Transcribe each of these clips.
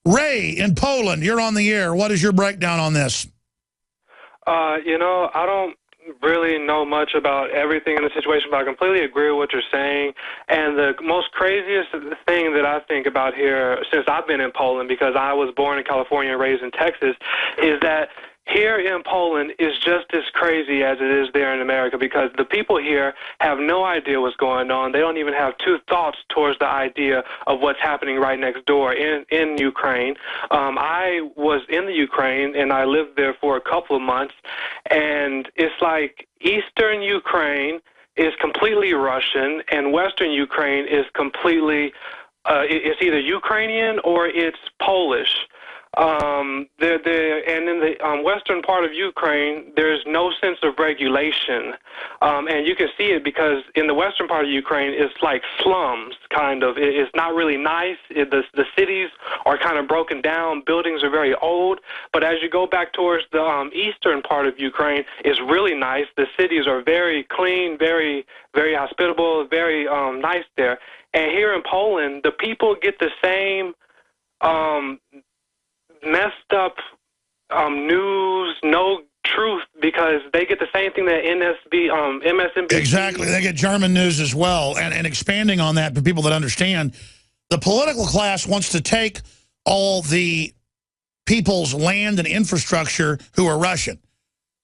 Ray in Poland, you're on the air. What is your breakdown on this? You know, I don't really know much about everything in the situation, but I completely agree with what you're saying. And the most craziest thing that I think about here, since I've been in Poland, because I was born in California and raised in Texas, is that here in Poland is just as crazy as it is there in America, because the people here have no idea what's going on. They don't even have two thoughts towards the idea of what's happening right next door in Ukraine. I was in the Ukraine, and I lived there for a couple of months, and it's like Eastern Ukraine is completely Russian, and Western Ukraine is completely, it's either Ukrainian or it's Polish. And in the western part of Ukraine, there's no sense of regulation, and you can see it because in the western part of Ukraine, it's like slums, kind of. It's not really nice. The cities are kind of broken down. Buildings are very old. But as you go back towards the eastern part of Ukraine, it's really nice. The cities are very clean, very, very hospitable, very nice there. And here in Poland, the people get the same messed up news, no truth, because they get the same thing that MSNBC. Exactly. They get German news as well. And expanding on that for people that understand, the political class wants to take all the people's land and infrastructure who are Russian.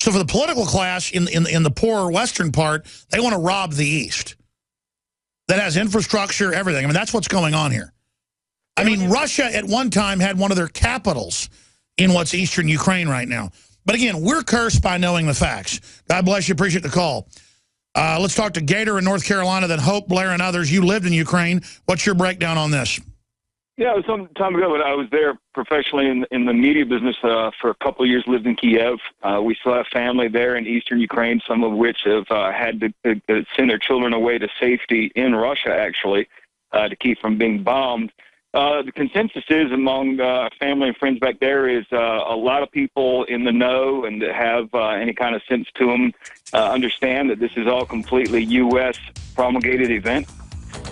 So for the political class in the poorer western part, they want to rob the East. That has infrastructure, everything. I mean, that's what's going on here. I mean, Russia at one time had one of their capitals in what's eastern Ukraine right now. But again, we're cursed by knowing the facts. God bless you. Appreciate the call. Let's talk to Gator in North Carolina, then Hope, Blair, and others. You lived in Ukraine. What's your breakdown on this? Yeah, some time ago, when I was there professionally in the media business for a couple of years, lived in Kiev. We still have family there in eastern Ukraine, some of which have had to send their children away to safety in Russia, actually, to keep from being bombed. The consensus is among family and friends back there is a lot of people in the know and that have any kind of sense to them understand that this is all completely U.S. promulgated event.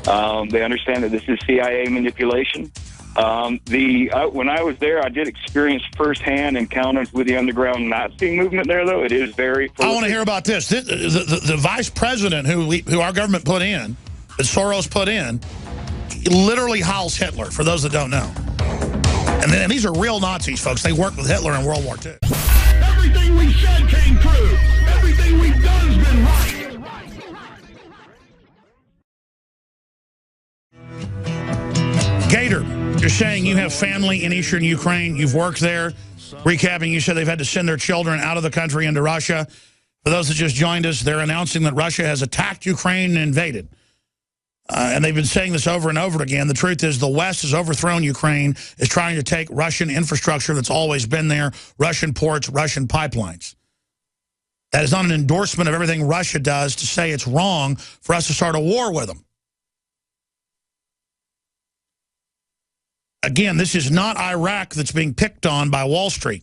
They understand that this is CIA manipulation. When I was there, I did experience firsthand encounters with the underground Nazi movement there, though. It is very prolific. I want to hear about this. The vice president who our government put in, that Soros put in, literally Heils Hitler, for those that don't know. And these are real Nazis, folks. They worked with Hitler in World War II. Everything we said came true. Everything we've done has been right. Gator, you're saying you have family in eastern Ukraine. You've worked there. Recapping, you said they've had to send their children out of the country into Russia. For those that just joined us, they're announcing that Russia has attacked Ukraine and invaded. And they've been saying this over and over again. The truth is the West has overthrown Ukraine, is trying to take Russian infrastructure that's always been there, Russian ports, Russian pipelines. That is not an endorsement of everything Russia does to say it's wrong for us to start a war with them. Again, this is not Iraq that's being picked on by Wall Street.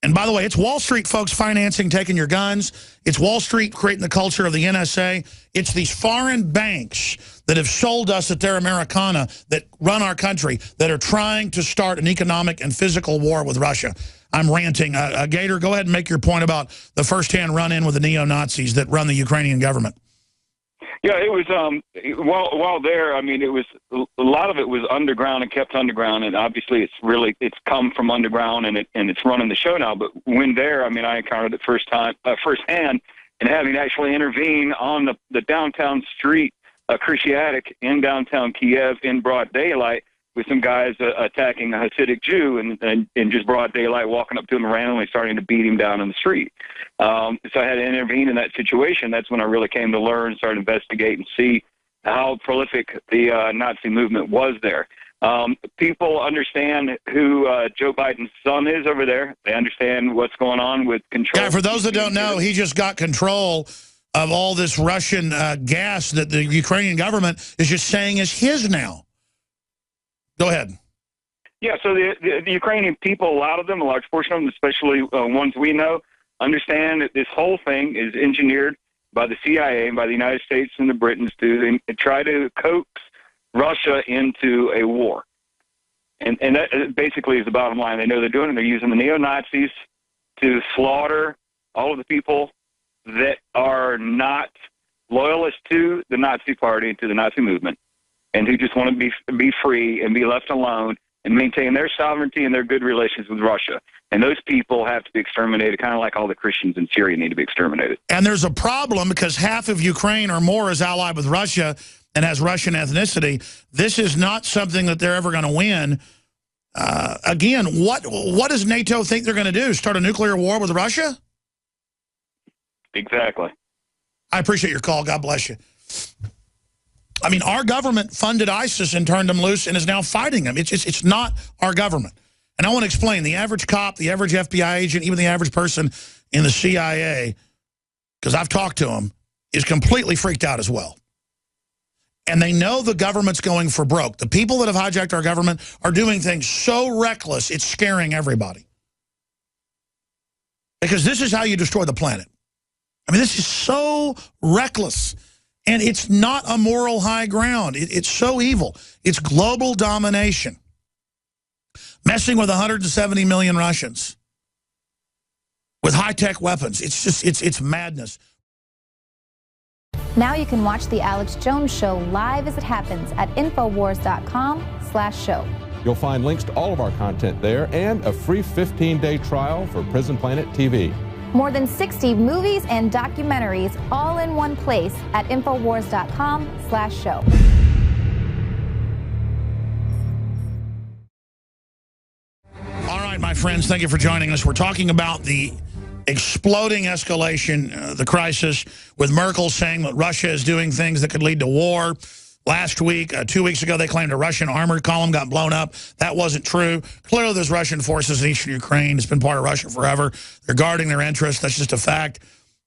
And by the way, it's Wall Street folks financing taking your guns. It's Wall Street creating the culture of the NSA. It's these foreign banks that have sold us that they're Americana, that run our country, that are trying to start an economic and physical war with Russia. I'm ranting. Gator, go ahead and make your point about the first-hand run-in with the neo-Nazis that run the Ukrainian government. Yeah, it was, while there, I mean, it was, a lot of it was underground and kept underground, and obviously it's come from underground and it's running the show now, but when there, I mean, I encountered it firsthand, and having to actually intervene on the downtown street, Krysiatic in downtown Kiev in broad daylight with some guys attacking a Hasidic Jew and in just broad daylight, walking up to him and randomly starting to beat him down in the street. So I had to intervene in that situation. That's when I really came to learn, start to investigate and see how prolific the Nazi movement was there. People understand who Joe Biden's son is over there. They understand what's going on with control. Yeah, for those that don't know, he just got control of all this Russian gas that the Ukrainian government is just saying is his now. Go ahead. Yeah, so the Ukrainian people, a lot of them, a large portion of them, especially ones we know, understand that this whole thing is engineered by the CIA and by the United States and the Britons to try to coax Russia into a war. And that basically is the bottom line. They know they're doing it. They're using the neo-Nazis to slaughter all of the people that are not loyalists to the Nazi Party, to the Nazi movement, and who just want to be free and be left alone and maintain their sovereignty and their good relations with Russia. And those people have to be exterminated, kind of like all the Christians in Syria need to be exterminated. And there's a problem because half of Ukraine or more is allied with Russia and has Russian ethnicity. This is not something that they're ever going to win. Again, what does NATO think they're going to do? Start a nuclear war with Russia? Exactly. I appreciate your call. God bless you. I mean, our government funded ISIS and turned them loose and is now fighting them. It's not our government. And I want to explain, the average cop, the average FBI agent, even the average person in the CIA, because I've talked to them, is completely freaked out as well. And they know the government's going for broke. The people that have hijacked our government are doing things so reckless, it's scaring everybody. Because this is how you destroy the planet. I mean, this is so reckless. And it's not a moral high ground. It's so evil. It's global domination. Messing with 170 million Russians with high-tech weapons. It's just, it's madness. Now you can watch The Alex Jones Show live as it happens at Infowars.com/show. You'll find links to all of our content there and a free 15-day trial for Prison Planet TV. More than 60 movies and documentaries all in one place at Infowars.com/show. All right, my friends, thank you for joining us. We're talking about the exploding escalation, the crisis, with Merkel saying that Russia is doing things that could lead to war. Last week, 2 weeks ago, they claimed a Russian armored column got blown up. That wasn't true. Clearly, there's Russian forces in eastern Ukraine. It's been part of Russia forever. They're guarding their interests. That's just a fact.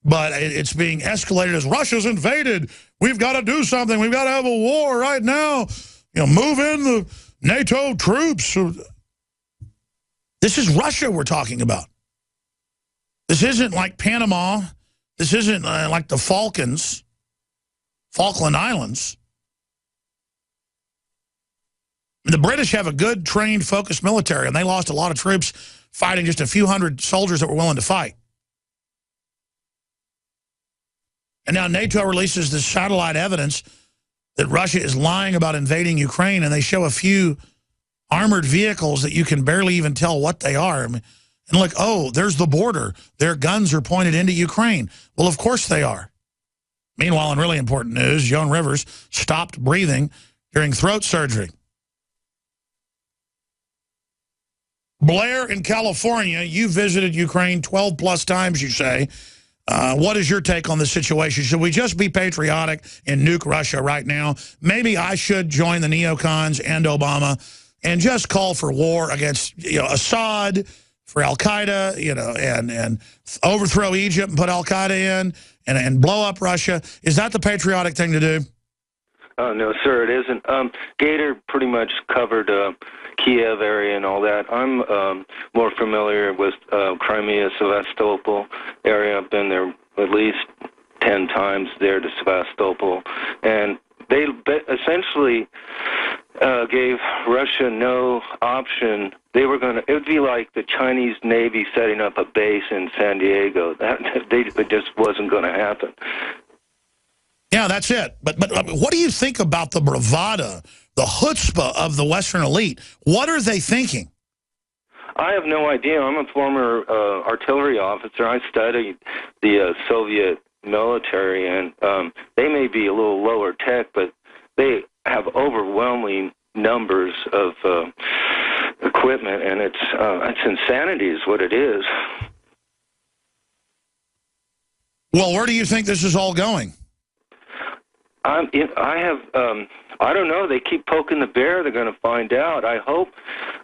But it's being escalated as Russia's invaded. We've got to do something. We've got to have a war right now. You know, move in the NATO troops. This is Russia we're talking about. This isn't like Panama. This isn't like the Falkland Islands. The British have a good, trained, focused military, and they lost a lot of troops fighting just a few hundred soldiers that were willing to fight. And now NATO releases this satellite evidence that Russia is lying about invading Ukraine, and they show a few armored vehicles that you can barely even tell what they are. I mean, and look, oh, there's the border. Their guns are pointed into Ukraine. Well, of course they are. Meanwhile, in really important news, Joan Rivers stopped breathing during throat surgery. Blair in California, you visited Ukraine 12-plus times, you say. What is your take on the situation? Should we just be patriotic and nuke Russia right now? Maybe I should join the neocons and Obama and just call for war against, Assad, for al-Qaeda, and overthrow Egypt and put al-Qaeda in and blow up Russia. Is that the patriotic thing to do? No, sir, it isn't. Gator pretty much covered Kiev area and all that. I'm more familiar with Crimea, Sevastopol area. I've been there at least 10 times there to Sevastopol. And they essentially gave Russia no option. They were going to, it would be like the Chinese Navy setting up a base in San Diego. It just wasn't going to happen. Yeah, that's it. But what do you think about the bravado, the chutzpah of the Western elite? What are they thinking? I have no idea. I'm a former artillery officer. I studied the Soviet military, and they may be a little lower tech, but they have overwhelming numbers of equipment, and it's insanity is what it is. Well, where do you think this is all going? I don't know. They keep poking the bear. They're going to find out. I hope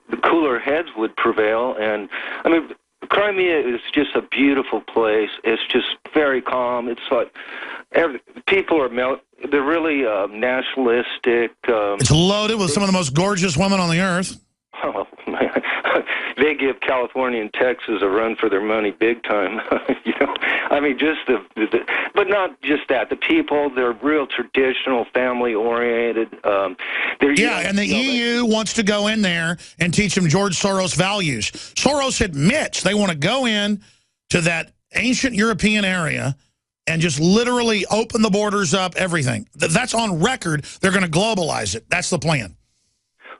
the cooler heads would prevail. And, I mean, Crimea is just a beautiful place. It's just very calm. It's like people are they're really nationalistic. It's loaded with some of the most gorgeous women on the earth. Oh, man. they give California and Texas a run for their money big time. You know, I mean, just but not just that. The people, they're real traditional, family-oriented. And the EU wants to go in there and teach them George Soros values. Soros admits they want to go in to that ancient European area and just literally open the borders up, everything. That's on record. They're going to globalize it. That's the plan.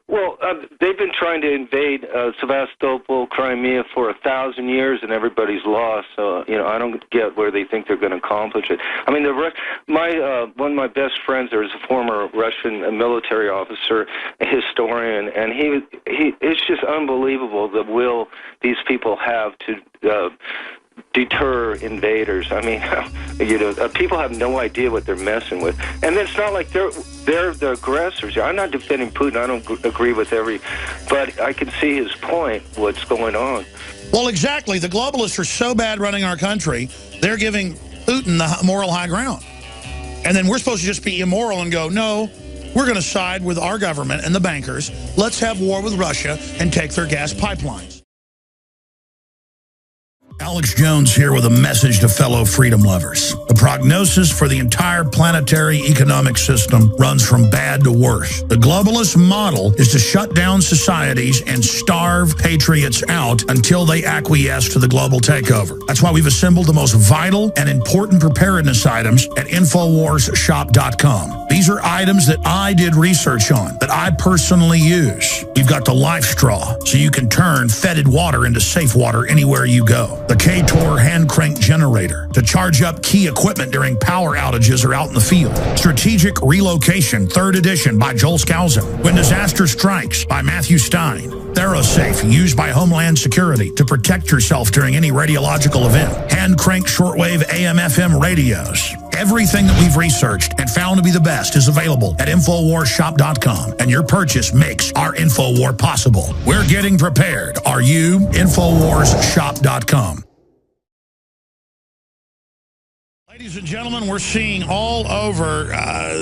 Well, they've been trying to invade Sevastopol, Crimea for 1,000 years, and everybody's lost. So, you know, I don't get where they think they're going to accomplish it. I mean, one of my best friends there is a former Russian military officer, a historian, and it's just unbelievable the will these people have to deter invaders. I mean, you know, people have no idea what they're messing with, and it's not like they're the aggressors. I'm not defending Putin. I don't agree with but I can see his point. What's going on? Well, exactly. The globalists are so bad running our country. They're giving Putin the moral high ground, and then we're supposed to just be immoral and go, no, we're going to side with our government and the bankers. Let's have war with Russia and take their gas pipelines. Alex Jones here with a message to fellow freedom lovers. The prognosis for the entire planetary economic system runs from bad to worse. The globalist model is to shut down societies and starve patriots out until they acquiesce to the global takeover. That's why we've assembled the most vital and important preparedness items at InfoWarsShop.com. These are items that I did research on, that I personally use. You've got the life straw, so you can turn fetid water into safe water anywhere you go. The K-Tor hand crank generator to charge up key equipment during power outages or out in the field. Strategic Relocation, 3rd edition by Joel Skousen. When Disaster Strikes by Matthew Stein. ThyroSafe, used by Homeland Security to protect yourself during any radiological event. Hand crank shortwave AM/FM radios. Everything that we've researched and found to be the best is available at InfoWarsShop.com, and your purchase makes our InfoWar possible. We're getting prepared. Are you? InfoWarsShop.com. Ladies and gentlemen, we're seeing all over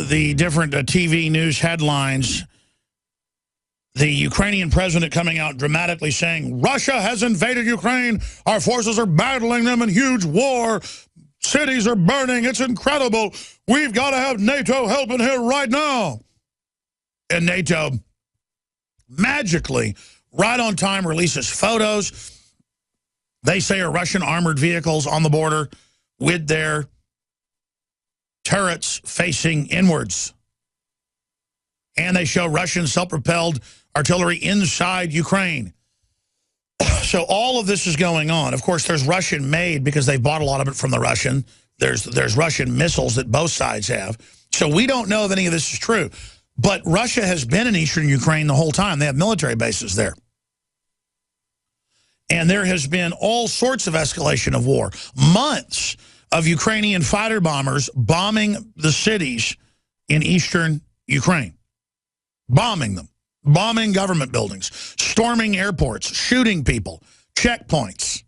the different TV news headlines the Ukrainian president coming out dramatically saying, Russia has invaded Ukraine. Our forces are battling them in huge war. Cities are burning. It's incredible. We've got to have NATO helping here right now. And NATO magically, right on time, releases photos. They say are Russian armored vehicles on the border with their turrets facing inwards. And they show Russian self-propelled artillery inside Ukraine. So all of this is going on. Of course, there's Russian-made because they bought a lot of it from the Russian. There's Russian missiles that both sides have. So we don't know if any of this is true. But Russia has been in eastern Ukraine the whole time. They have military bases there. And there has been all sorts of escalation of war. Months of Ukrainian fighter bombers bombing the cities in eastern Ukraine. Bombing them. Bombing government buildings. Storming airports. Shooting people. Checkpoints.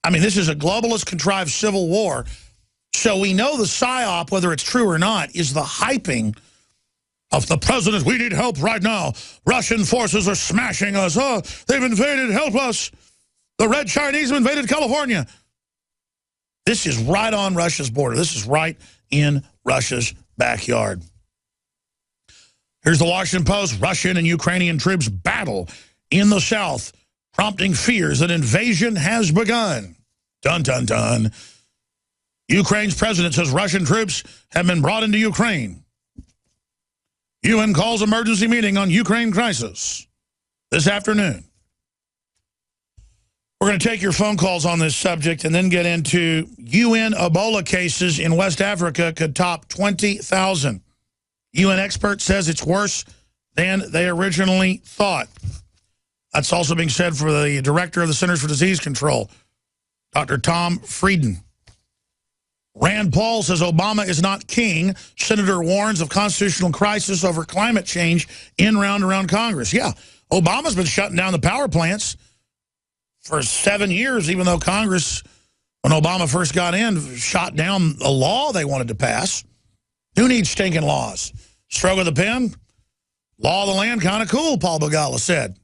I mean, this is a globalist contrived civil war. So we know the PSYOP, whether it's true or not, is the hyping of the president. We need help right now. Russian forces are smashing us. Oh, they've invaded. Help us. The Red Chinese have invaded California. This is right on Russia's border. This is right in Russia's backyard. Here's the Washington Post. Russian and Ukrainian troops battle in the south, prompting fears that invasion has begun. Dun, dun, dun. Ukraine's president says Russian troops have been brought into Ukraine. UN calls emergency meeting on Ukraine crisis this afternoon. We're going to take your phone calls on this subject and then get into UN Ebola cases in West Africa could top 20,000. UN expert says it's worse than they originally thought. That's also being said for the director of the Centers for Disease Control, Dr. Tom Frieden. Rand Paul says Obama is not king. Senator warns of constitutional crisis over climate change in round around Congress. Yeah, Obama's been shutting down the power plants for 7 years, even though Congress, when Obama first got in, shot down a law they wanted to pass. Who needs stinking laws? Stroke of the pen? Law of the land, kind of cool, Paul Begala said.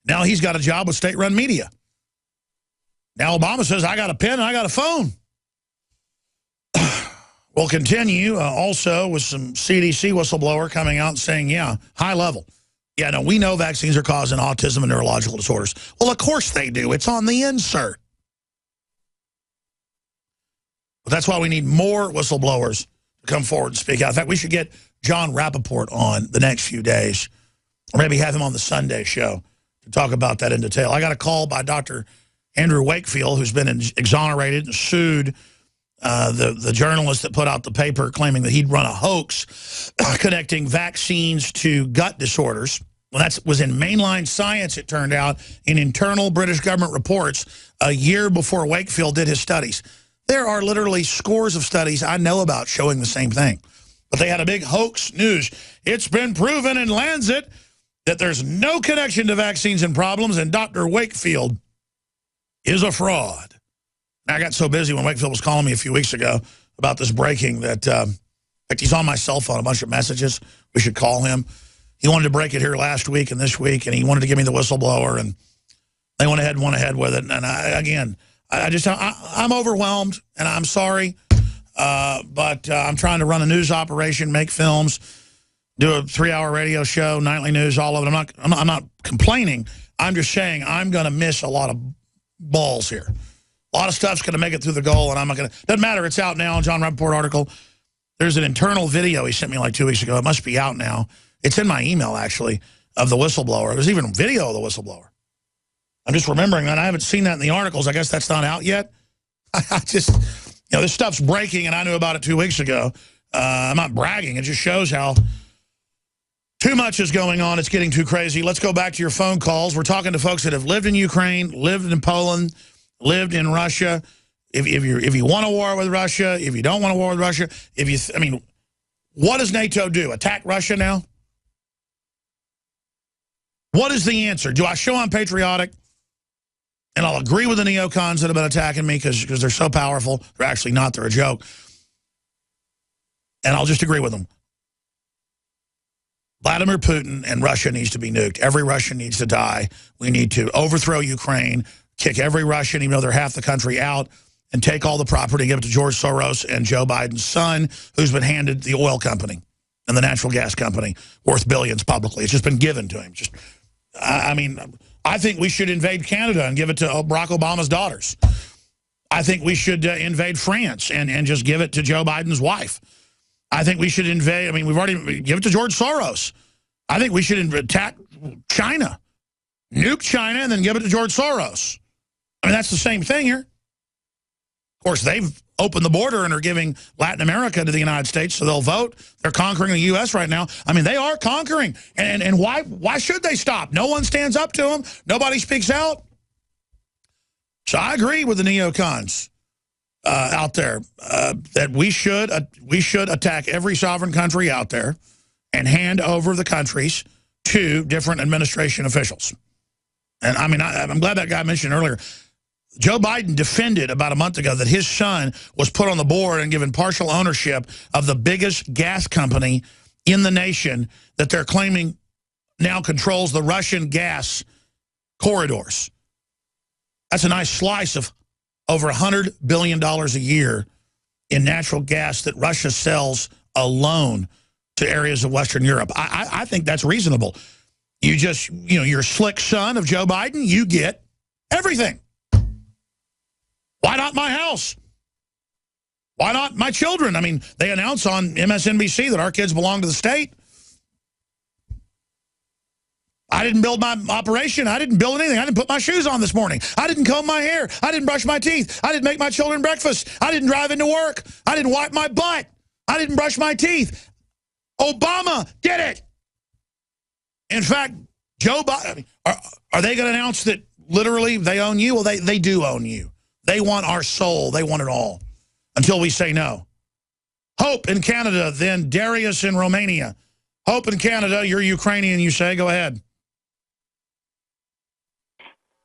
Now he's got a job with state-run media. Now Obama says, I got a pen and I got a phone. We'll continue also with some CDC whistleblower coming out and saying, yeah, high level. Yeah, no, we know vaccines are causing autism and neurological disorders. Well, of course they do. It's on the insert. But that's why we need more whistleblowers to come forward and speak out. In fact, we should get John Rappaport on the next few days, or maybe have him on the Sunday show to talk about that in detail. I got a call by Dr. Andrew Wakefield, who's been exonerated and sued the journalist that put out the paper claiming that he'd run a hoax connecting vaccines to gut disorders. Well, that was in mainline science, it turned out, in internal British government reports a year before Wakefield did his studies. There are literally scores of studies I know about showing the same thing. But they had a big hoax news. It's been proven in Lancet that there's no connection to vaccines and problems, and Dr. Wakefield is a fraud. I got so busy when Wakefield was calling me a few weeks ago about this breaking that, in fact, he's on my cell phone, a bunch of messages. We should call him. He wanted to break it here last week and this week, and he wanted to give me the whistleblower, and they went ahead with it. And I'm overwhelmed, and I'm sorry, but I'm trying to run a news operation, make films, do a 3-hour radio show, nightly news, all of it. I'm not complaining. I'm just saying I'm going to miss a lot of balls here. A lot of stuff's going to make it through the goal, and I'm not going to. Doesn't matter. It's out now. John Rappaport article. There's an internal video he sent me like 2 weeks ago. It must be out now. It's in my email, actually, of the whistleblower. There's even a video of the whistleblower. I'm just remembering that. I haven't seen that in the articles. I guess that's not out yet. I just, this stuff's breaking, and I knew about it 2 weeks ago. I'm not bragging. It just shows how too much is going on. It's getting too crazy. Let's go back to your phone calls. We're talking to folks that have lived in Ukraine, lived in Poland, lived in Russia. If you want a war with Russia, if you don't want a war with Russia, what does NATO do? Attack Russia now? What is the answer? Do I show I'm patriotic? And I'll agree with the neocons that have been attacking me because they're so powerful. They're actually not. They're a joke. And I'll just agree with them. Vladimir Putin and Russia needs to be nuked. Every Russian needs to die. We need to overthrow Ukraine, kick every Russian, even though they're half the country, out, and take all the property, give it to George Soros and Joe Biden's son, who's been handed the oil company and the natural gas company worth billions publicly. It's just been given to him. I think we should invade Canada and give it to Barack Obama's daughters. I think we should invade France and just give it to Joe Biden's wife. I think we should invade, we've already give it to George Soros. I think we should attack China, nuke China, and then give it to George Soros. That's the same thing here. Of course, they've opened the border and are giving Latin America to the United States, so they'll vote. They're conquering the U.S. right now. They are conquering. And why should they stop? No one stands up to them. Nobody speaks out. So I agree with the neocons out there that we should attack every sovereign country out there and hand over the countries to different administration officials. And I'm glad that guy mentioned earlier. Joe Biden defended about a month ago that his son was put on the board and given partial ownership of the biggest gas company in the nation that they're claiming now controls the Russian gas corridors. That's a nice slice of over $100 billion a year in natural gas that Russia sells alone to areas of Western Europe. I think that's reasonable. You just, you're a slick son of Joe Biden, you get everything. Why not my house? Why not my children? They announce on MSNBC that our kids belong to the state. I didn't build my operation. I didn't build anything. I didn't put my shoes on this morning. I didn't comb my hair. I didn't brush my teeth. I didn't make my children breakfast. I didn't drive into work. I didn't wipe my butt. I didn't brush my teeth. Obama did it. In fact, Joe Biden, are they going to announce that literally they own you? Well, they do own you. They want our soul. They want it all until we say no. Hope in Canada, then Darius in Romania. Hope in Canada, you're Ukrainian, you say. Go ahead.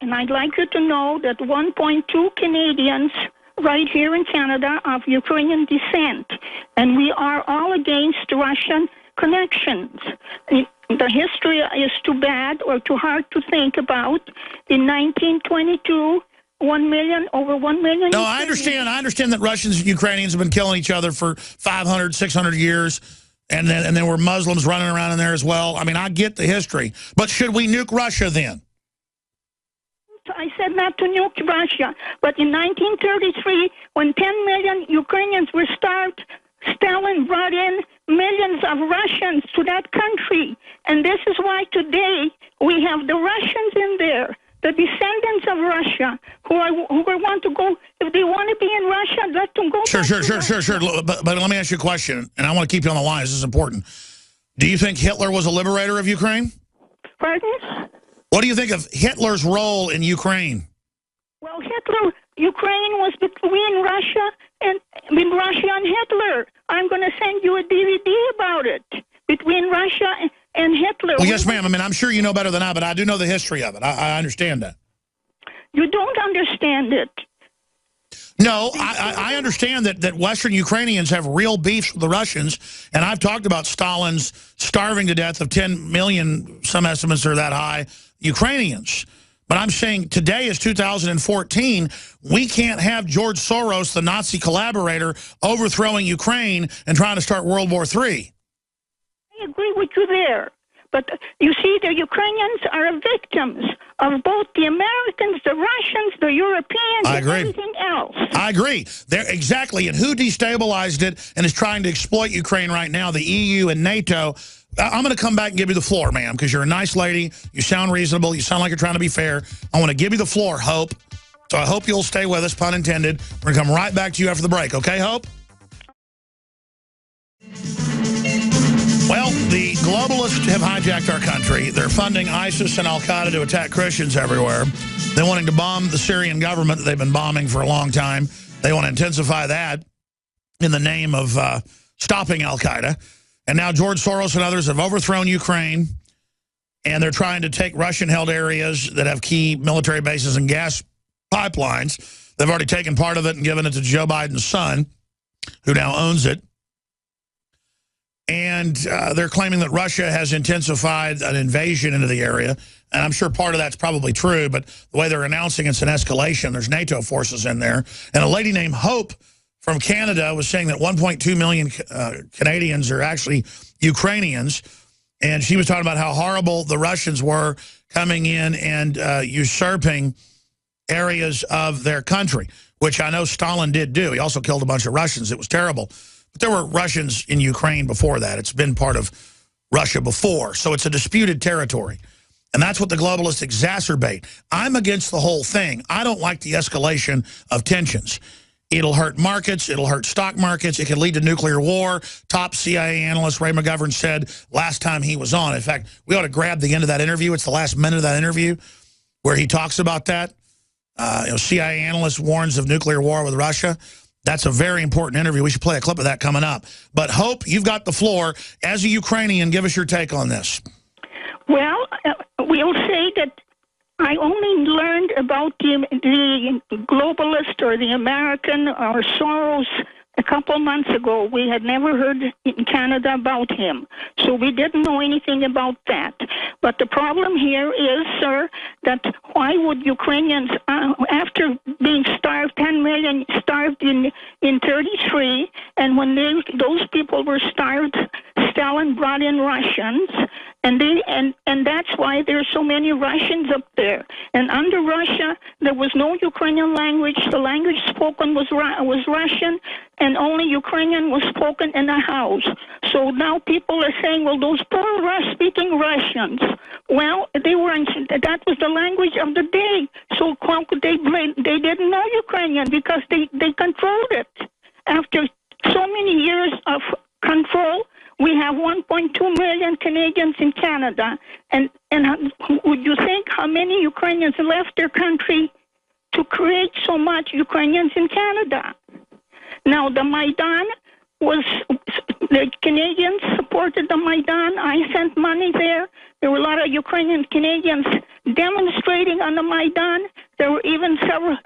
And I'd like you to know that 1.2 Canadians right here in Canada of Ukrainian descent, and we are all against Russian connections. the history is too bad or too hard to think about. In 1922, over 1 million. No, I understand that Russians and Ukrainians have been killing each other for 500, 600 years, and then were Muslims running around in there as well. I mean, I get the history. But should we nuke Russia then? I said not to nuke Russia. But in 1933, when 10 million Ukrainians were starved, Stalin brought in millions of Russians to that country. And this is why today we have the Russians in there, the descendants of Russia, who want to go. If they want to be in Russia, let them go. Sure. But let me ask you a question, and I want to keep you on the line. This is important. Do you think Hitler was a liberator of Ukraine? Pardon? What do you think of Hitler's role in Ukraine? Well, Ukraine was between Russia and Hitler. I'm going to send you a DVD about it, between Russia and Hitler. Well, yes, ma'am. I mean, I'm sure you know better than I, but I do know the history of it. I understand that. You don't understand it. No, I understand that Western Ukrainians have real beefs with the Russians, and I've talked about Stalin's starving to death of 10 million, some estimates are that high, Ukrainians. But I'm saying today is 2014. We can't have George Soros, the Nazi collaborator, overthrowing Ukraine and trying to start World War III. I agree with you there. But you see, the Ukrainians are victims of both the Americans, the Russians, the Europeans, I agree. and everything else. I agree. Exactly. And who destabilized it and is trying to exploit Ukraine right now? The EU and NATO. I'm going to come back and give you the floor, ma'am, because you're a nice lady. You sound reasonable. You sound like you're trying to be fair. I want to give you the floor, Hope. So I hope you'll stay with us, pun intended. We're going to come right back to you after the break. Okay, Hope? Well, the globalists have hijacked our country. They're funding ISIS and al-Qaeda to attack Christians everywhere. They're wanting to bomb the Syrian government that they've been bombing for a long time. They want to intensify that in the name of stopping al-Qaeda. And now George Soros and others have overthrown Ukraine, and they're trying to take Russian-held areas that have key military bases and gas pipelines. They've already taken part of it and given it to Joe Biden's son, who now owns it. And they're claiming that Russia has intensified an invasion into the area. And I'm sure part of that's probably true, but the way they're announcing it's an escalation, there's NATO forces in there. And a lady named Hope from Canada was saying that 1.2 million Canadians are actually Ukrainians. And she was talking about how horrible the Russians were coming in and usurping areas of their country, which I know Stalin did do. He also killed a bunch of Russians. It was terrible. But there were Russians in Ukraine before that. It's been part of Russia before. So it's a disputed territory. And that's what the globalists exacerbate. I'm against the whole thing. I don't like the escalation of tensions. It'll hurt markets. It'll hurt stock markets. It could lead to nuclear war. Top CIA analyst Ray McGovern said last time he was on. In fact, we ought to grab the end of that interview. It's the last minute of that interview where he talks about that. CIA analyst warns of nuclear war with Russia. That's a very important interview. We should play a clip of that coming up. But Hope, you've got the floor. As a Ukrainian, give us your take on this. Well, we'll say that I only learned about the globalist or the American or Soros a couple months ago. We had never heard in Canada about him, so we didn't know anything about that. But the problem here is, sir, that why would Ukrainians, after being starved, 10 million starved in 33, and when those people were starved, Stalin brought in Russians, and that's why there's so many Russians up there. And under Russia, there was no Ukrainian language. The language spoken was Russian, and only Ukrainian was spoken in the house. So now people are saying, well, those poor Rus-speaking Russians, well, that was the language of the day. So how could they blame? They didn't know Ukrainian because they controlled it. After so many years of control, we have 1.2 million Canadians in Canada. And would you think how many Ukrainians left their country to create so much Ukrainians in Canada? Now, the Maidan the Canadians supported the Maidan. I sent money there. There were a lot of Ukrainian Canadians demonstrating on the Maidan. There were even several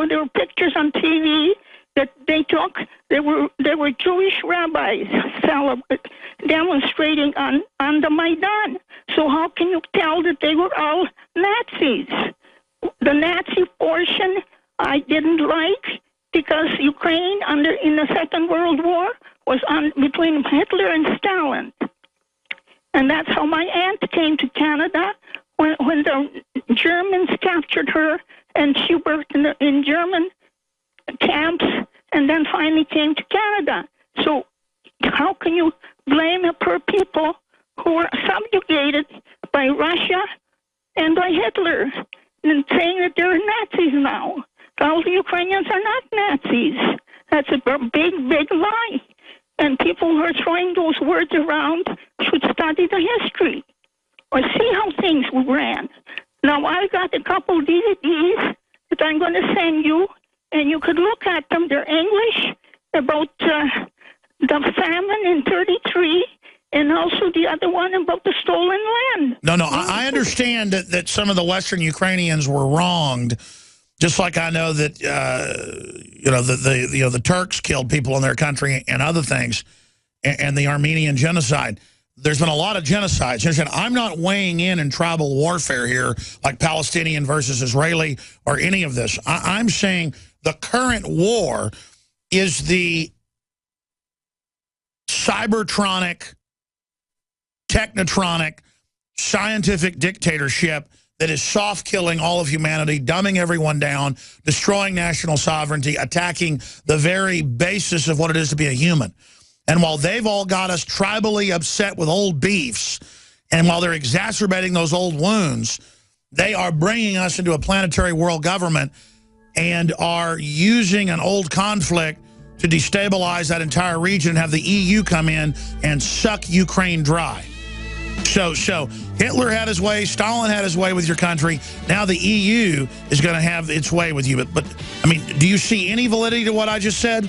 there were pictures on TV. that there were Jewish rabbis demonstrating on the Maidan. So how can you tell that they were all Nazis? The Nazi portion I didn't like because Ukraine in the Second World War was between Hitler and Stalin. And that's how my aunt came to Canada when the Germans captured her, and she worked in German camps and then finally came to Canada. So how can you blame poor people who were subjugated by Russia and by Hitler and saying that they're Nazis now? All the Ukrainians are not Nazis. That's a big, big lie. And people who are throwing those words around should study the history or see how things ran. Now, I've got a couple DVDs that I'm going to send you, and you could look at them. They're English, about the famine in 33, and also the other one about the stolen land. No, I understand that some of the Western Ukrainians were wronged, just like I know that the Turks killed people in their country and other things, and the Armenian genocide. There's been a lot of genocides. I'm not weighing in tribal warfare here, like Palestinian versus Israeli or any of this. I'm saying the current war is the cybertronic, technotronic, scientific dictatorship that is soft-killing all of humanity, dumbing everyone down, destroying national sovereignty, attacking the very basis of what it is to be a human. And while they've all got us tribally upset with old beefs, and while they're exacerbating those old wounds, they are bringing us into a planetary world government and are using an old conflict to destabilize that entire region and have the EU come in and suck Ukraine dry. So Hitler had his way, Stalin had his way with your country. Now the EU is going to have its way with you. But I mean, do you see any validity to what I just said?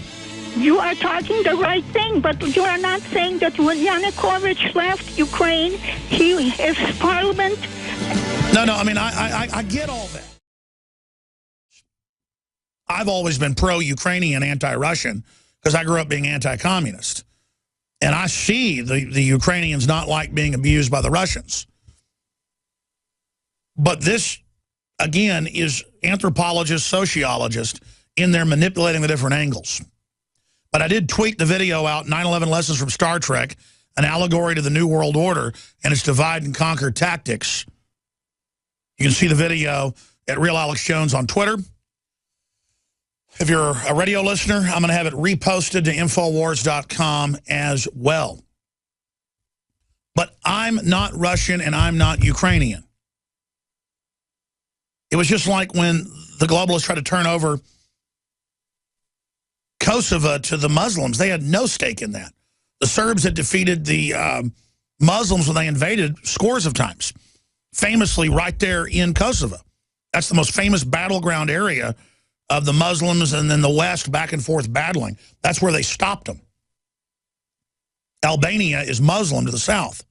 You are talking the right thing, but you are not saying that when Yanukovych left Ukraine, his parliament... No, I mean, I get all that. I've always been pro-Ukrainian, anti-Russian, because I grew up being anti-communist. And I see the Ukrainians not like being abused by the Russians. But this, again, is anthropologists, sociologists, in there manipulating the different angles. But I did tweet the video out, 9/11 Lessons from Star Trek, an allegory to the New World Order and its divide and conquer tactics. You can see the video at Real Alex Jones on Twitter. If you're a radio listener, I'm going to have it reposted to Infowars.com as well. But I'm not Russian and I'm not Ukrainian. It was just like when the globalists tried to turn over Kosovo to the Muslims. They had no stake in that. The Serbs had defeated the Muslims when they invaded scores of times, famously right there in Kosovo. That's the most famous battleground area of the Muslims and then the West back and forth battling. That's where they stopped them. Albania is Muslim to the south.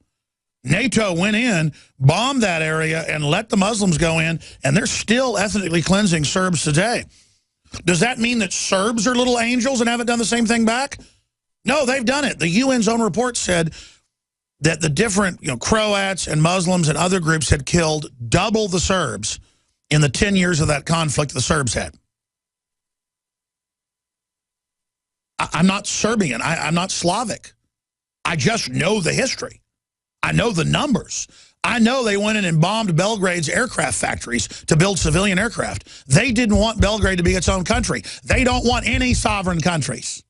NATO went in, bombed that area, and let the Muslims go in, and they're still ethnically cleansing Serbs today. Does that mean that Serbs are little angels and haven't done the same thing back? No, they've done it. The UN's own report said that the different Croats and Muslims and other groups had killed double the Serbs in the 10 years of that conflict the Serbs had. I'm not Serbian. I'm not Slavic. I just know the history. I know the numbers. I know they went in and bombed Belgrade's aircraft factories to build civilian aircraft. They didn't want Belgrade to be its own country. They don't want any sovereign countries.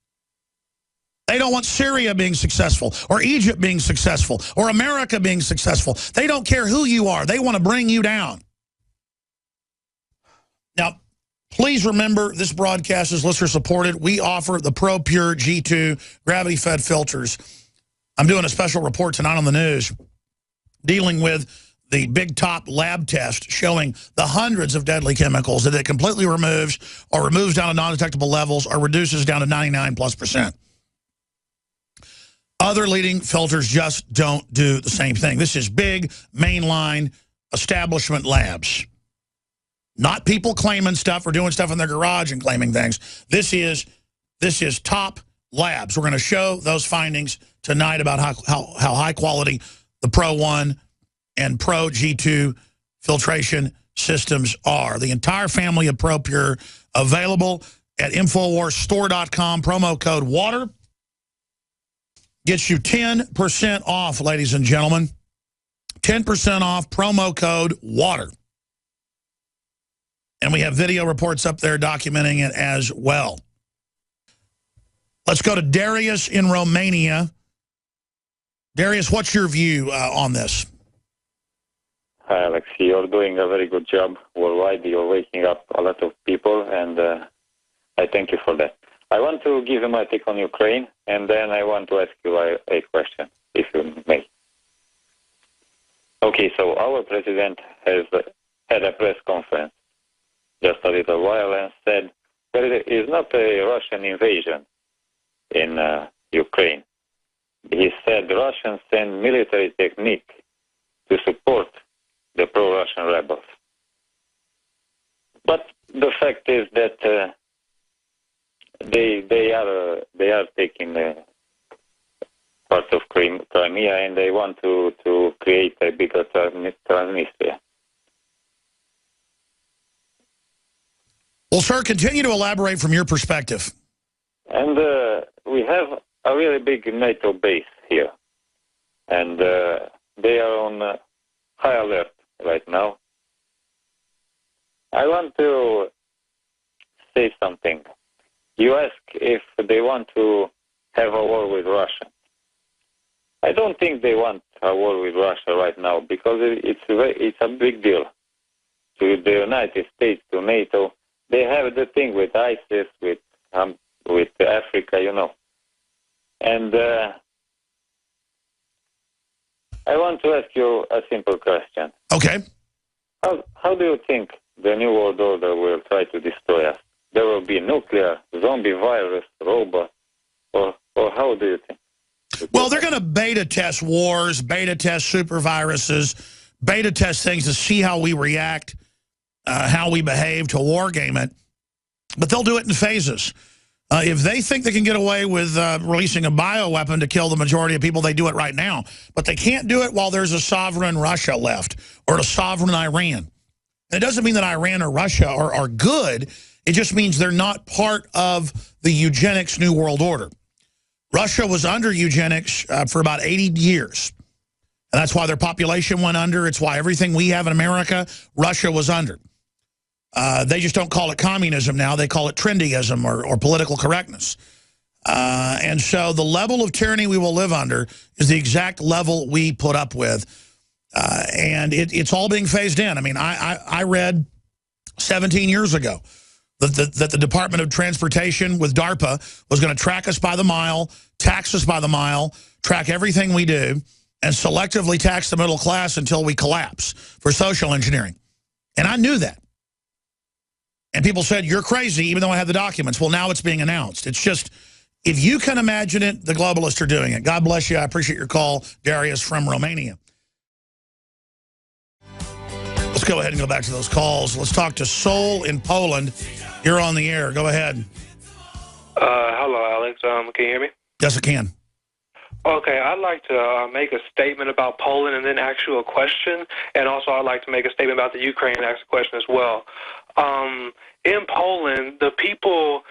They don't want Syria being successful or Egypt being successful or America being successful. They don't care who you are. They want to bring you down. Now, please remember, this broadcast is listener-supported. We offer the ProPure G2 gravity-fed filters. I'm doing a special report tonight on the news dealing with the Big Top lab test showing the hundreds of deadly chemicals that it completely removes or removes down to non-detectable levels or reduces down to 99+%. Other leading filters just don't do the same thing. This is big, mainline, establishment labs. Not people claiming stuff or doing stuff in their garage and claiming things. This is This is top labs. We're going to show those findings tonight about how high quality the Pro 1 and Pro G2 filtration systems are. The entire family of Pro Pure available at InfoWarsStore.com. Promo code WATER gets you 10% off, ladies and gentlemen. 10% off, promo code WATER. And we have video reports up there documenting it as well. Let's go to Darius in Romania. Darius, what's your view on this? Hi, Alex. You're doing a very good job worldwide. You're waking up a lot of people, and I thank you for that. I want to give you my take on Ukraine, and then I want to ask you a question, if you may. Okay, so our president has had a press conference just a little while and said there is not a Russian invasion in Ukraine. He said Russians send military technique to support the pro-Russian rebels. But the fact is that they are taking part of Crimea, and they want to create a bigger Transnistria. Well, sir, continue to elaborate from your perspective. And we have a really big NATO base here, and they are on high alert right now. I want to say something. You ask if they want to have a war with Russia. I don't think they want a war with Russia right now, because it's a big deal to the United States, to NATO. They have the thing with ISIS, with Africa, you know. And I want to ask you a simple question. Okay. How do you think the New World Order will try to destroy us? There will be nuclear, zombie virus, robot, or how do you think? Well, they're going to beta test wars, beta test super viruses, beta test things to see how we react, how we behave, to war game it. But they'll do it in phases. If they think they can get away with releasing a bioweapon to kill the majority of people, they do it right now. But they can't do it while there's a sovereign Russia left or a sovereign Iran. And it doesn't mean that Iran or Russia are good. It just means they're not part of the eugenics New World Order. Russia was under eugenics for about 80 years. And that's why their population went under. It's why everything we have in America, Russia was under. They just don't call it communism now. They call it trendyism or political correctness. And so the level of tyranny we will live under is the exact level we put up with. And it's all being phased in. I mean, I read 17 years ago that the Department of Transportation with DARPA was going to track us by the mile, tax us by the mile, track everything we do, and selectively tax the middle class until we collapse for social engineering. And I knew that. And people said, you're crazy, even though I had the documents. Well, now it's being announced. It's just, if you can imagine it, the globalists are doing it. God bless you. I appreciate your call, Darius from Romania. Let's go ahead and go back to those calls. Let's talk to Sol in Poland. You're on the air. Go ahead. Hello, Alex. Can you hear me? Yes, I can. Okay, I'd like to make a statement about Poland and then ask you a question. And also I'd like to make a statement about the Ukraine and ask a question as well. In Poland, the people,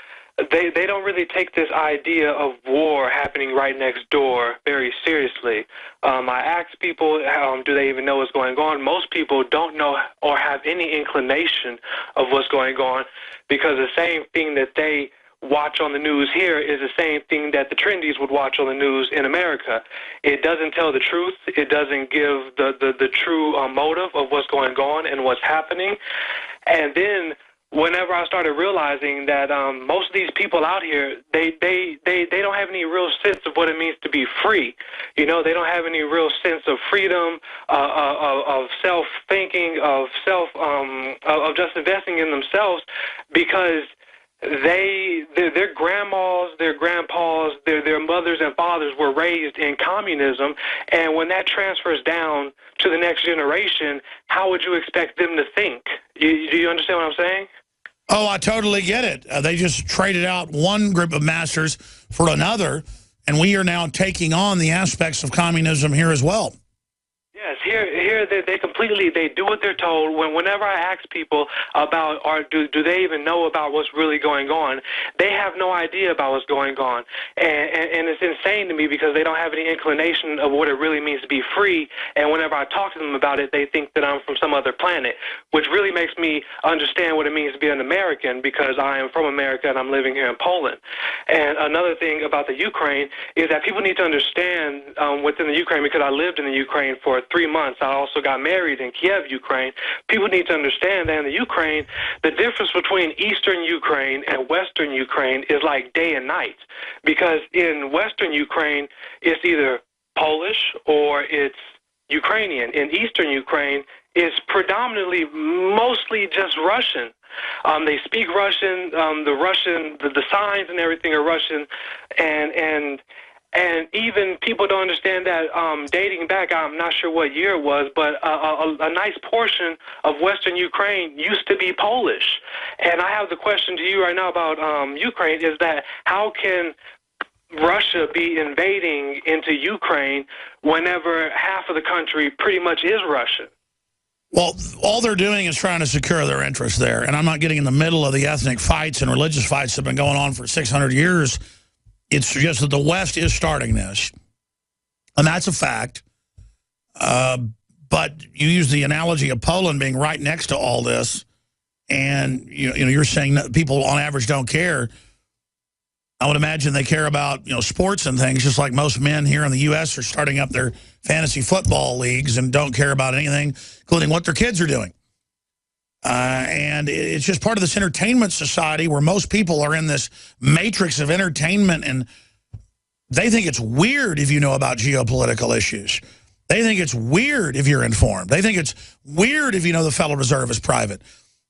they don't really take this idea of war happening right next door very seriously. I ask people, do they even know what's going on? Most people don't know or have any inclination of what's going on, because the same thing that they watch on the news here is the same thing that the trendies would watch on the news in America. It doesn't tell the truth. It doesn't give the true motive of what's going on and what's happening. And then whenever I started realizing that most of these people out here, they don't have any real sense of what it means to be free. You know, they don't have any real sense of freedom, of self-thinking, of just investing in themselves, because their grandmas, their grandpas, their mothers and fathers were raised in communism, and when that transfers down to the next generation, how would you expect them to think? Do you understand what I'm saying? Oh, I totally get it. They just traded out one group of masters for another, and we are now taking on the aspects of communism here as well. Yes, here they completely, they do what they're told. Whenever I ask people about, or do they even know about what's really going on, they have no idea about what's going on. And it's insane to me because they don't have any inclination of what it really means to be free. And whenever I talk to them about it, they think that I'm from some other planet, which really makes me understand what it means to be an American because I am from America and I'm living here in Poland. And another thing about the Ukraine is that people need to understand within the Ukraine, because I lived in the Ukraine for 3 months. I also got married in Kiev, Ukraine. People need to understand that in the Ukraine, the difference between Eastern Ukraine and Western Ukraine is like day and night. Because in Western Ukraine, it's either Polish or it's Ukrainian. In Eastern Ukraine, it's predominantly mostly just Russian. They speak Russian. The signs and everything are Russian, and even people don't understand that dating back, I'm not sure what year it was, but a nice portion of Western Ukraine used to be Polish. And I have the question to you right now about Ukraine is that how can Russia be invading into Ukraine whenever half of the country pretty much is Russian? Well, all they're doing is trying to secure their interests there. And I'm not getting in the middle of the ethnic fights and religious fights that have been going on for 600 years. It's just that the West is starting this, and that's a fact. But you use the analogy of Poland being right next to all this, and you're saying that people on average don't care. I would imagine they care about sports and things, just like most men here in the U.S. are starting up their fantasy football leagues and don't care about anything, including what their kids are doing. And it's just part of this entertainment society where most people are in this matrix of entertainment, and they think it's weird if you know about geopolitical issues. They think it's weird if you're informed. They think it's weird if you know the Federal Reserve is private.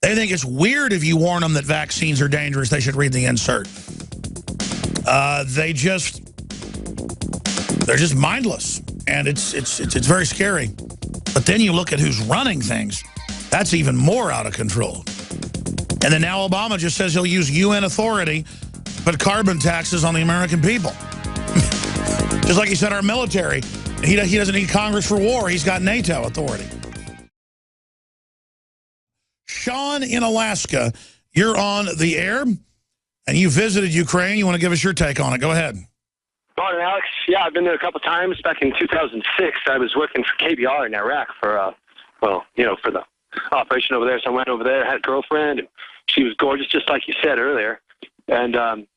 They think it's weird if you warn them that vaccines are dangerous. They should read the insert. They're just mindless, and it's very scary. But then you look at who's running things. That's even more out of control. And then now Obama just says he'll use UN authority to put carbon taxes on the American people. Just like he said our military. He doesn't need Congress for war. He's got NATO authority. Sean in Alaska, you're on the air, and you visited Ukraine. You want to give us your take on it. Go ahead. Morning, Alex. Yeah, I've been there a couple times. Back in 2006, I was working for KBR in Iraq for the operation over there. So I went over there, had a girlfriend, and she was gorgeous, just like you said earlier. And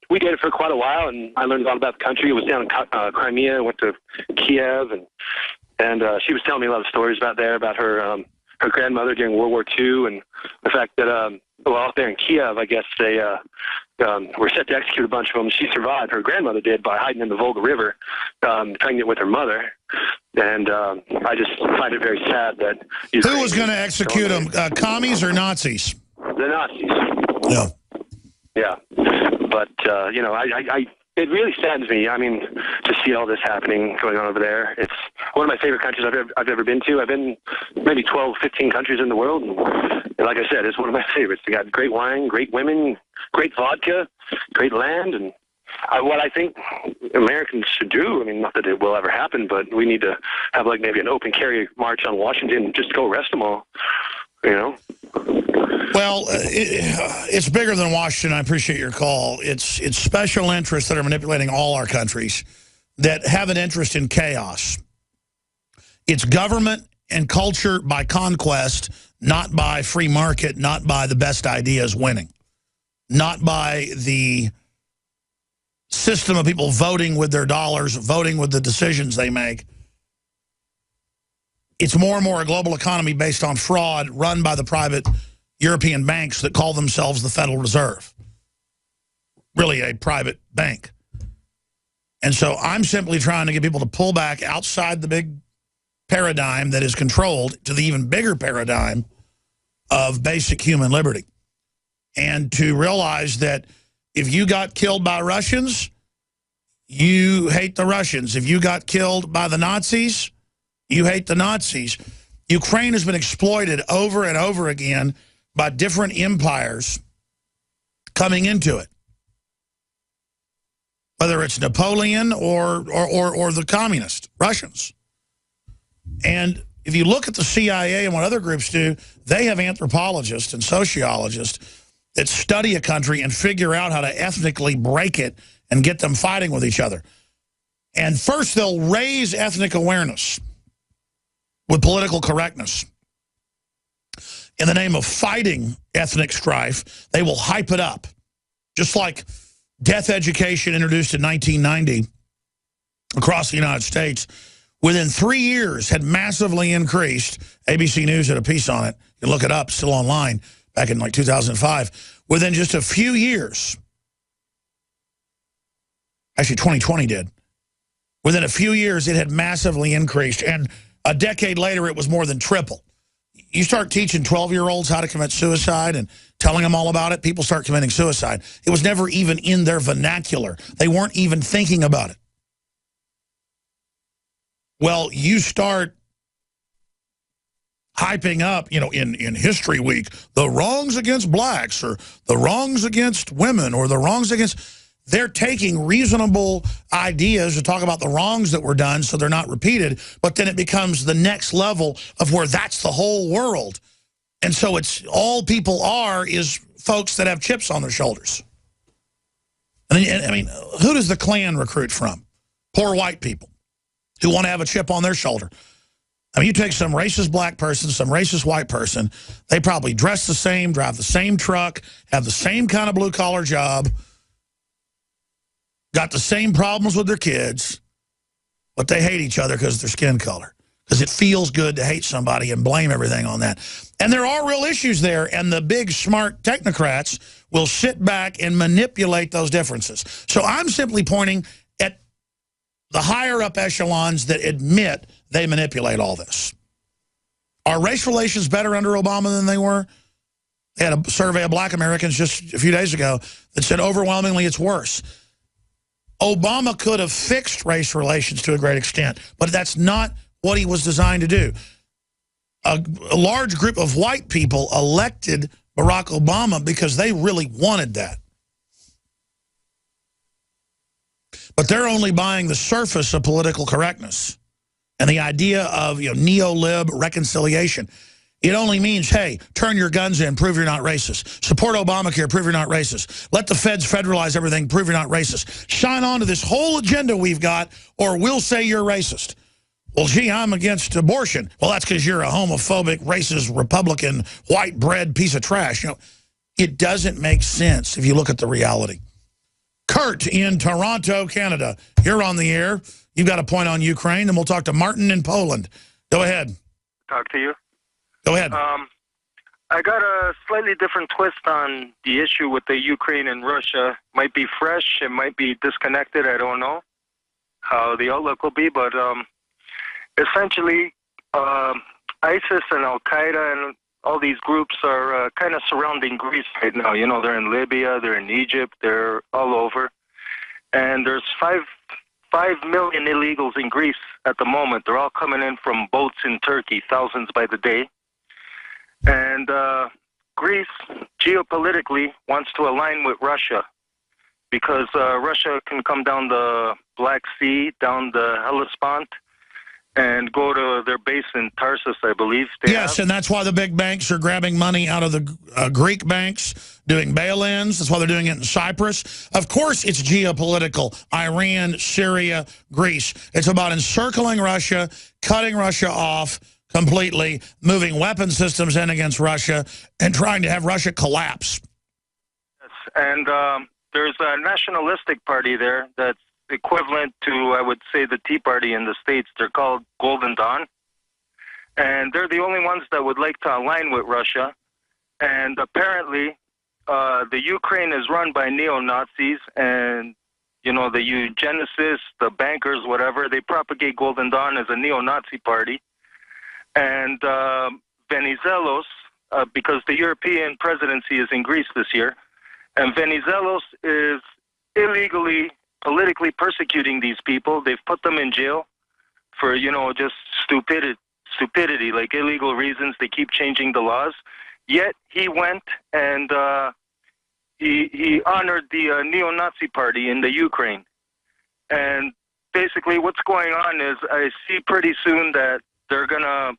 we dated for quite a while, and I learned a lot about the country. I was down in Crimea, went to Kiev, and she was telling me a lot of stories about her grandmother during World War II, and the fact that out there in Kiev, I guess they were set to execute a bunch of them. She survived. Her grandmother did by hiding in the Volga River, pregnant with her mother. And I just find it very sad that Ukraine, who was going to execute them? Commies or Nazis? The Nazis. Yeah. Yeah. But it really saddens me. I mean, to see all this happening going on over there. It's one of my favorite countries I've ever been to. I've been maybe 12, 15 countries in the world. And like I said, it's one of my favorites. They got great wine, great women, great vodka, great land. And what I think Americans should do, I mean, not that it will ever happen, but we need to have like maybe an open carry march on Washington and just go arrest them all, Well, it's bigger than Washington. I appreciate your call. It's special interests that are manipulating all our countries that have an interest in chaos. It's government and culture by conquest, not by free market, not by the best ideas winning, not by the system of people voting with their dollars, voting with the decisions they make. It's more and more a global economy based on fraud run by the private European banks that call themselves the Federal Reserve. Really a private bank. And so I'm simply trying to get people to pull back outside the big paradigm that is controlled to the even bigger paradigm of basic human liberty. And to realize that if you got killed by Russians, you hate the Russians. If you got killed by the Nazis, you hate the Nazis. Ukraine has been exploited over and over again by different empires coming into it, whether it's Napoleon or the communist Russians. And if you look at the CIA and what other groups do, they have anthropologists and sociologists that study a country and figure out how to ethnically break it and get them fighting with each other. And first, they'll raise ethnic awareness with political correctness. In the name of fighting ethnic strife, they will hype it up. Just like death education introduced in 1990 across the United States, within 3 years had massively increased. ABC News had a piece on it. You can look it up, still online, back in like 2005. Within just a few years, actually 2020 did. Within a few years, it had massively increased. And a decade later, it was more than triple. You start teaching 12-year-olds how to commit suicide and telling them all about it, people start committing suicide. It was never even in their vernacular. They weren't even thinking about it. Well, you start hyping up, you know, in History Week, the wrongs against blacks or the wrongs against women or the wrongs against... They're taking reasonable ideas to talk about the wrongs that were done so they're not repeated, but then it becomes the next level of where that's the whole world. And so it's all people are is folks that have chips on their shoulders. And I mean, who does the Klan recruit from? Poor white people who want to have a chip on their shoulder. I mean, you take some racist black person, some racist white person, they probably dress the same, drive the same truck, have the same kind of blue-collar job, got the same problems with their kids, but they hate each other because of their skin color. Because it feels good to hate somebody and blame everything on that. And there are real issues there, and the big, smart technocrats will sit back and manipulate those differences. So I'm simply pointing at the higher-up echelons that admit they manipulate all this. Are race relations better under Obama than they were? They had a survey of black Americans just a few days ago that said overwhelmingly it's worse. Obama could have fixed race relations to a great extent, but that's not what he was designed to do. A large group of white people elected Barack Obama because they really wanted that. But they're only buying the surface of political correctness and the idea of, you know, neo-lib reconciliation. It only means, hey, turn your guns in, prove you're not racist. Support Obamacare, prove you're not racist. Let the feds federalize everything, prove you're not racist. Shine on to this whole agenda we've got, or we'll say you're racist. Well, gee, I'm against abortion. Well, that's because you're a homophobic, racist, Republican, white bread piece of trash. You know, it doesn't make sense if you look at the reality. Kurt in Toronto, Canada. You're on the air. You've got a point on Ukraine, and we'll talk to Martin in Poland. Go ahead. Talk to you. Go ahead. I got a slightly different twist on the issue with the Ukraine and Russia. Might be fresh, it might be disconnected, I don't know how the outlook will be, but essentially ISIS and Al-Qaeda and all these groups are kind of surrounding Greece right now. You know, they're in Libya, they're in Egypt, they're all over. And there's 5 million illegals in Greece at the moment. They're all coming in from boats in Turkey, thousands by the day. And Greece, geopolitically, wants to align with Russia because Russia can come down the Black Sea, down the Hellespont, and go to their base in Tarsus, I believe. Yes, and that's why the big banks are grabbing money out of the Greek banks, doing bail-ins. That's why they're doing it in Cyprus. Of course it's geopolitical. Iran, Syria, Greece. It's about encircling Russia, cutting Russia off completely, moving weapon systems in against Russia, and trying to have Russia collapse. Yes, and there's a nationalistic party there that's equivalent to, I would say, the Tea Party in the States. They're called Golden Dawn. And they're the only ones that would like to align with Russia. And apparently, the Ukraine is run by neo-Nazis and, you know, the eugenicists, the bankers, whatever, they propagate Golden Dawn as a neo-Nazi party. And Venizelos, because the European presidency is in Greece this year, and Venizelos is illegally, politically persecuting these people. They've put them in jail for, you know, just stupidity, like illegal reasons. They keep changing the laws. Yet he went and he honored the neo-Nazi party in the Ukraine. And basically what's going on is I see pretty soon that they're gonna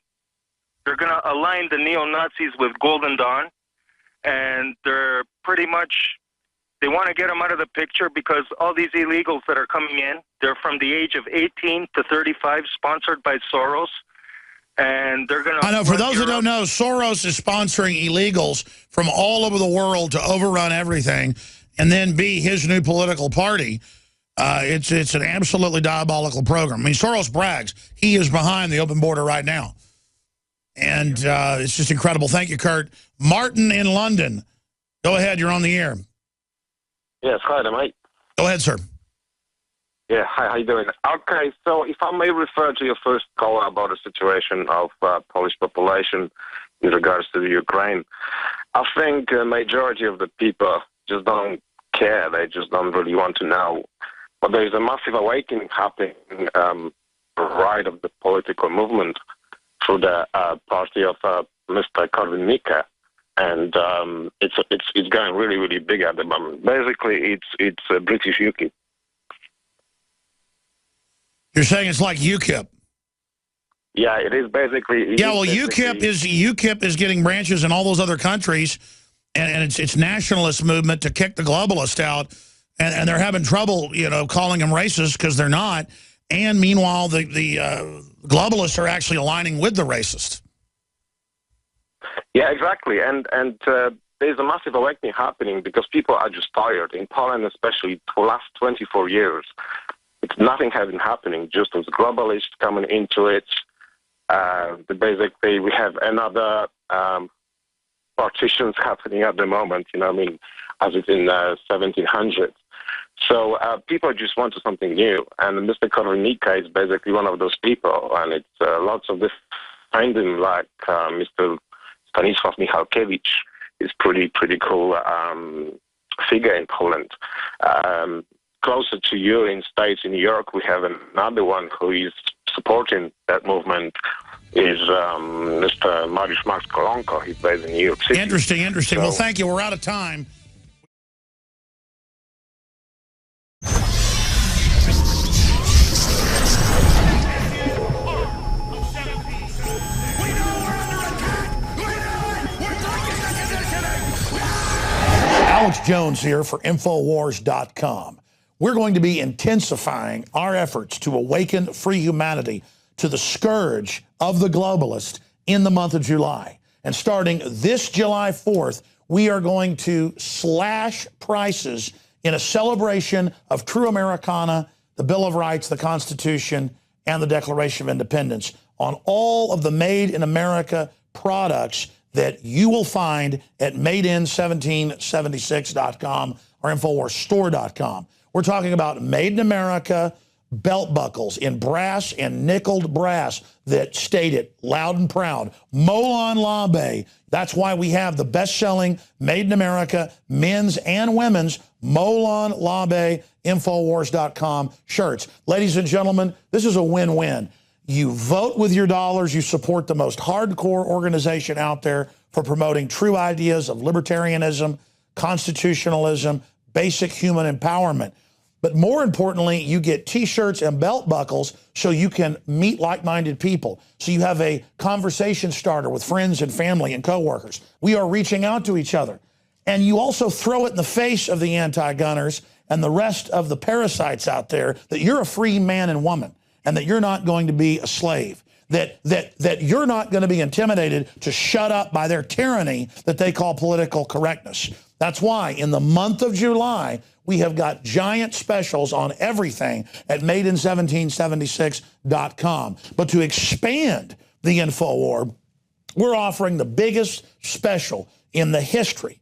align the neo-Nazis with Golden Dawn, and they're pretty much, they want to get them out of the picture because all these illegals that are coming in, they're from the age of 18 to 35, sponsored by Soros. And they're going to... I know, for those that don't know, Soros is sponsoring illegals from all over the world to overrun everything and then be his new political party. It's an absolutely diabolical program. I mean, Soros brags he is behind the open border right now. And it's just incredible. Thank you, Kurt. Martin in London. Go ahead. You're on the air. Yes, hi there, mate. Go ahead, sir. Yeah, hi, how you doing? Okay, so if I may refer to your first call about the situation of Polish population in regards to the Ukraine, I think the majority of the people just don't care. They just don't really want to know. But there is a massive awakening happening right of the political movement through the party of Mr. Korwin-Mikke. And it's going really, really big at the moment. Basically, it's British UKIP. You're saying it's like UKIP? Yeah, it is basically. Yeah, well, UKIP is getting branches in all those other countries, and it's nationalist movement to kick the globalists out, and they're having trouble, you know, calling them racist because they're not. And meanwhile, the globalists are actually aligning with the racists. Yeah, exactly. And there's a massive awakening happening because people are just tired. In Poland, especially, for the last 24 years, nothing has been happening. Just as globalists coming into it, basically we have another partitions happening at the moment. You know, I mean, as it's in 1700s. So people just want something new, and Mr. Korwin-Mikke is basically one of those people, and it's lots of this find him like Mr. Stanisław Michalkiewicz is pretty cool figure in Poland. Closer to you in States, in New York, we have another one who is supporting that movement is Mr. Mariusz Max Kolonko. He's based in New York City. Interesting. So, well, thank you. We're out of time. Alex Jones here for Infowars.com. We're going to be intensifying our efforts to awaken free humanity to the scourge of the globalist in the month of July. And starting this July 4th, we are going to slash prices in a celebration of true Americana, the Bill of Rights, the Constitution, and the Declaration of Independence on all of the Made in America products that you will find at madein1776.com or InfoWarsStore.com. We're talking about Made in America belt buckles in brass and nickeled brass that state it loud and proud. Molon Labe. That's why we have the best-selling Made in America men's and women's Molon Labe Infowars.com shirts. Ladies and gentlemen, this is a win-win. You vote with your dollars. You support the most hardcore organization out there for promoting true ideas of libertarianism, constitutionalism, basic human empowerment. But more importantly, you get T-shirts and belt buckles so you can meet like-minded people. So you have a conversation starter with friends and family and coworkers. We are reaching out to each other. And you also throw it in the face of the anti-gunners and the rest of the parasites out there that you're a free man and woman and that you're not going to be a slave, that you're not going to be intimidated to shut up by their tyranny that they call political correctness. That's why in the month of July, we have got giant specials on everything at madein1776.com. But to expand the InfoWar, we're offering the biggest special in the history,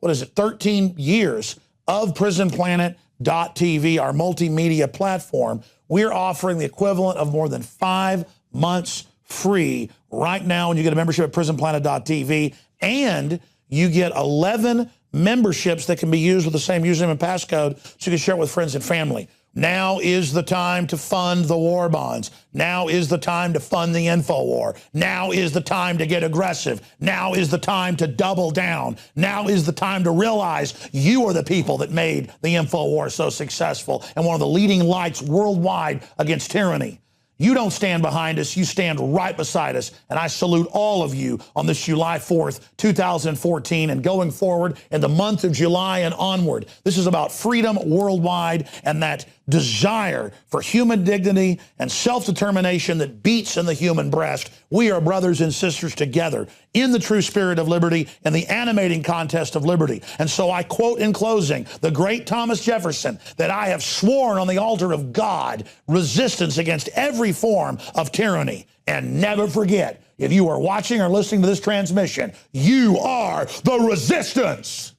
13 years of PrisonPlanet.tv, our multimedia platform. We're offering the equivalent of more than 5 months free right now when you get a membership at PrisonPlanet.tv, and you get 11 memberships that can be used with the same username and passcode so you can share it with friends and family. Now is the time to fund the war bonds. Now is the time to fund the info war. Now is the time to get aggressive. Now is the time to double down. Now is the time to realize you are the people that made the info war so successful and one of the leading lights worldwide against tyranny. You don't stand behind us, you stand right beside us, and I salute all of you on this July 4th, 2014, and going forward in the month of July and onward. This is about freedom worldwide and that desire for human dignity and self-determination that beats in the human breast. We are brothers and sisters together in the true spirit of liberty and the animating contest of liberty. And so I quote in closing the great Thomas Jefferson that I have sworn on the altar of God resistance against every form of tyranny. And never forget, if you are watching or listening to this transmission, you are the resistance.